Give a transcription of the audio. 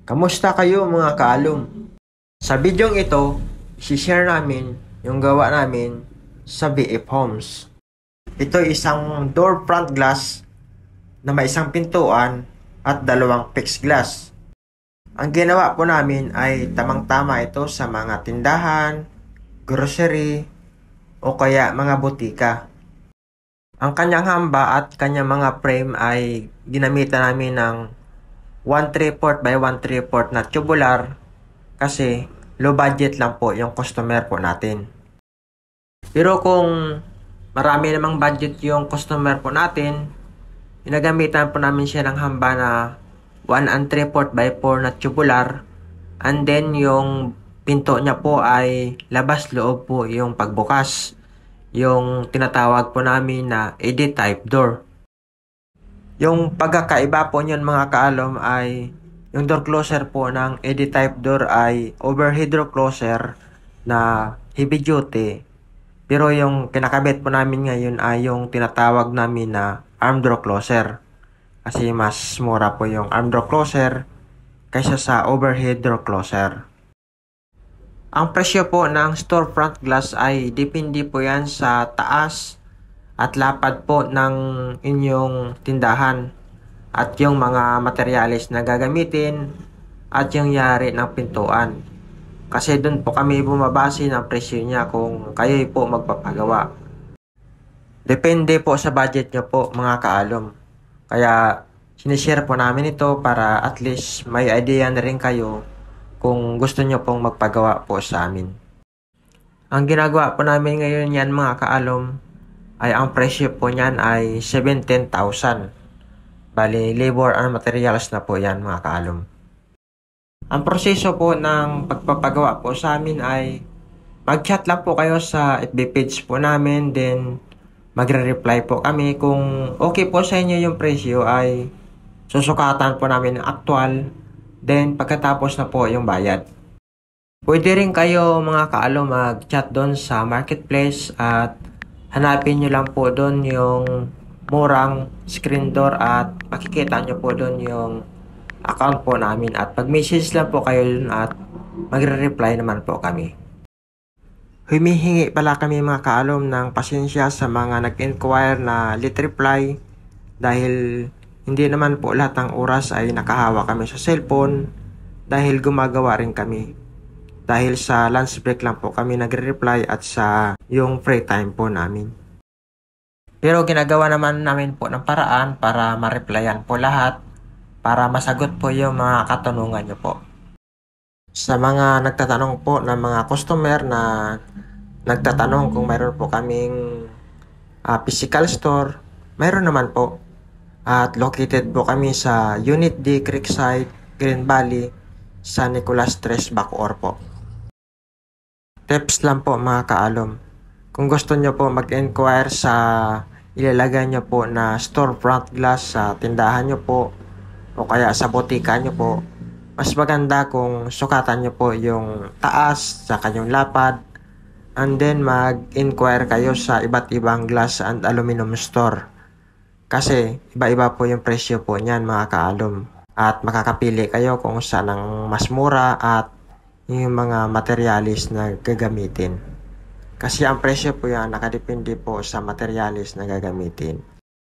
Kamusta kayo mga kaalom? Sa bidyong ito, i-share namin yung gawa namin sa VF Homes. Ito ay isang door front glass na may isang pintuan at dalawang fixed glass. Ang ginawa po namin ay tamang-tama ito sa mga tindahan, grocery, o kaya mga butika. Ang kanyang hamba at kanyang mga frame ay ginamitan namin ng 1/3 by 1/3 na tubular kasi low budget lang po yung customer po natin. Pero kung marami namang budget yung customer po natin, ginagamitan po namin siya ng hamba na 1 3/4 by 4 na tubular, and then yung pinto niya po ay labas-loob po yung pagbukas, yung tinatawag po namin na ED type door. Yung pagkakaiba po niyan mga kaalom ay yung door closer po ng ED type door ay overhead door closer na heavy duty. Pero yung kinakabit po namin ngayon ay yung tinatawag namin na arm door closer. Kasi mas mura po yung arm door closer kaysa sa overhead door closer. Ang presyo po ng storefront glass ay depende po yan sa taas at lapad po ng inyong tindahan at yung mga materyales na gagamitin at yung yari ng pintuan. Kasi doon po kami bumabase ng presyo niya kung kayo po magpapagawa. Depende po sa budget nyo po mga kaalom. Kaya sinishare po namin ito para at least may idea na rin kayo kung gusto nyo pong magpagawa po sa amin. Ang ginagawa po namin ngayon yan mga kaalom ay ang presyo po niyan ay 17,000. Bali, labor and materials na po yan mga kaalom. Ang proseso po ng pagpapagawa po sa amin ay mag-chat lang po kayo sa FB page po namin, then magre-reply po kami. Kung okay po sa inyo yung presyo ay susukatan po namin ng actual, then pagkatapos na po yung bayad. Pwede rin kayo mga kaalom mag-chat doon sa marketplace at hanapin nyo lang po doon yung murang screen door at makikita nyo po doon yung account po namin at pag-message lang po kayo doon at magre-reply naman po kami. Humihingi pala kami mga kaalom ng pasensya sa mga nag-inquire na late reply dahil hindi naman po lahat ng oras ay nakahawa kami sa cellphone dahil gumagawa rin kami. Dahil sa lunch break lang po kami nagre-reply at sa yung free time po namin. Pero ginagawa naman namin po ng paraan para ma-replyan po lahat para masagot po yung mga katanungan nyo po. Sa mga nagtatanong po ng mga customer na nagtatanong kung mayroon po kaming physical store, mayroon naman po. At located po kami sa Unit D, Creekside, Green Valley, San Nicolas 3, Bacoor po. Tips lang po mga kaalom. Kung gusto nyo po mag-inquire sa ilalagay nyo po na storefront glass sa tindahan nyo po o kaya sa botika nyo po, mas maganda kung sukatan nyo po yung taas sa kanyang lapad and then mag-inquire kayo sa iba't ibang glass and aluminum store. Kasi iba-iba po yung presyo po niyan mga kaalom at makakapili kayo kung saan ang mas mura at yung mga materialis na gagamitin. Kasi ang presyo po yan nakadepende po sa materialis na gagamitin.